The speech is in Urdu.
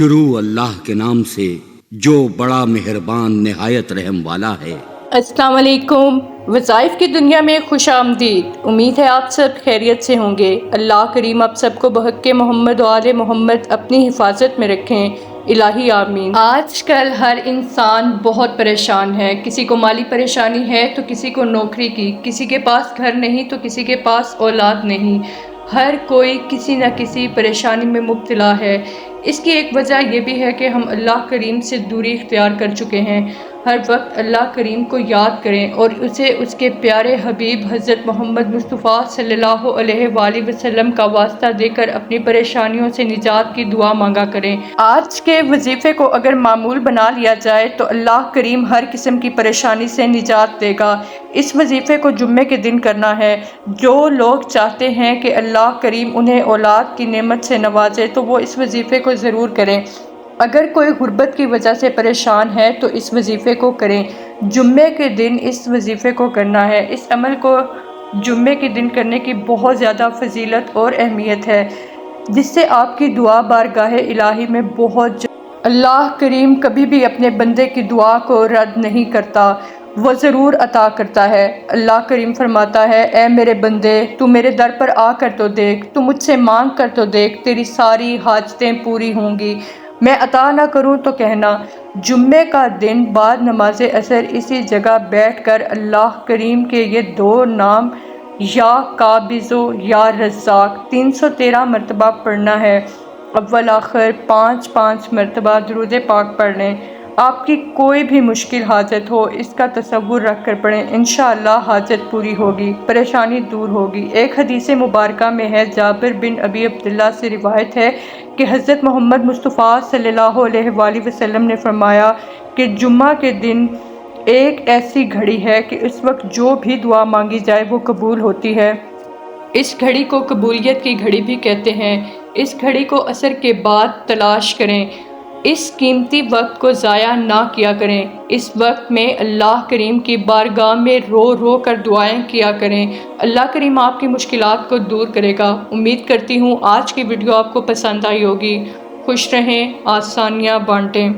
شروع اللہ کے نام سے جو بڑا مہربان نہایت رحم والا ہے۔ السلام علیکم۔ وظائف کی دنیا میں خوش آمدید۔ امید ہے آپ سب خیریت سے ہوں گے۔ اللہ کریم آپ سب کو بحق محمد و آل محمد اپنی حفاظت میں رکھیں، الہی آمین۔ آج کل ہر انسان بہت پریشان ہے، کسی کو مالی پریشانی ہے تو کسی کو نوکری کی، کسی کے پاس گھر نہیں تو کسی کے پاس اولاد نہیں، ہر کوئی کسی نہ کسی پریشانی میں مبتلا ہے۔ اس کی ایک وجہ یہ بھی ہے کہ ہم اللہ کریم سے دوری اختیار کر چکے ہیں۔ ہر وقت اللہ کریم کو یاد کریں اور اسے اس کے پیارے حبیب حضرت محمد مصطفیٰ صلی اللہ علیہ وآلہ وسلم کا واسطہ دے کر اپنی پریشانیوں سے نجات کی دعا مانگا کریں۔ آج کے وظیفے کو اگر معمول بنا لیا جائے تو اللہ کریم ہر قسم کی پریشانی سے نجات دے گا۔ اس وظیفے کو جمعے کے دن کرنا ہے۔ جو لوگ چاہتے ہیں کہ اللہ کریم انہیں اولاد کی نعمت سے نوازے تو وہ اس وظیفے کو ضرور کریں۔ اگر کوئی غربت کی وجہ سے پریشان ہے تو اس وظیفے کو کریں۔ جمعے کے دن اس وظیفے کو کرنا ہے۔ اس عمل کو جمعے کے دن کرنے کی بہت زیادہ فضیلت اور اہمیت ہے، جس سے آپ کی دعا بارگاہ الہی میں بہت اللہ کریم کبھی بھی اپنے بندے کی دعا کو رد نہیں کرتا، وہ ضرور عطا کرتا ہے۔ اللہ کریم فرماتا ہے، اے میرے بندے، تو میرے در پر آ کر تو دیکھ، تو مجھ سے مانگ کر تو دیکھ، تیری ساری حاجتیں پوری ہوں گی، میں عطا نہ کروں تو کہنا۔ جمعے کا دن بعد نماز عصر اسی جگہ بیٹھ کر اللہ کریم کے یہ دو نام یا قابض و یا رزاق 313 مرتبہ پڑھنا ہے۔ اول آخر 5 مرتبہ درود پاک پڑھ لیں۔ آپ کی کوئی بھی مشکل حاجت ہو اس کا تصور رکھ کر پڑھیں، انشاءاللہ حاجت پوری ہوگی، پریشانی دور ہوگی۔ ایک حدیث مبارکہ میں ہے، جابر بن ابی عبداللہ سے روایت ہے کہ حضرت محمد مصطفیٰ صلی اللہ علیہ وآلہ وسلم نے فرمایا کہ جمعہ کے دن ایک ایسی گھڑی ہے کہ اس وقت جو بھی دعا مانگی جائے وہ قبول ہوتی ہے۔ اس گھڑی کو قبولیت کی گھڑی بھی کہتے ہیں۔ اس گھڑی کو عصر کے بعد تلاش کریں، اس قیمتی وقت کو ضائع نہ کیا کریں۔ اس وقت میں اللہ کریم کی بارگاہ میں رو رو کر دعائیں کیا کریں، اللہ کریم آپ کی مشکلات کو دور کرے گا۔ امید کرتی ہوں آج کی ویڈیو آپ کو پسند آئی ہوگی۔ خوش رہیں، آسانیاں بانٹیں۔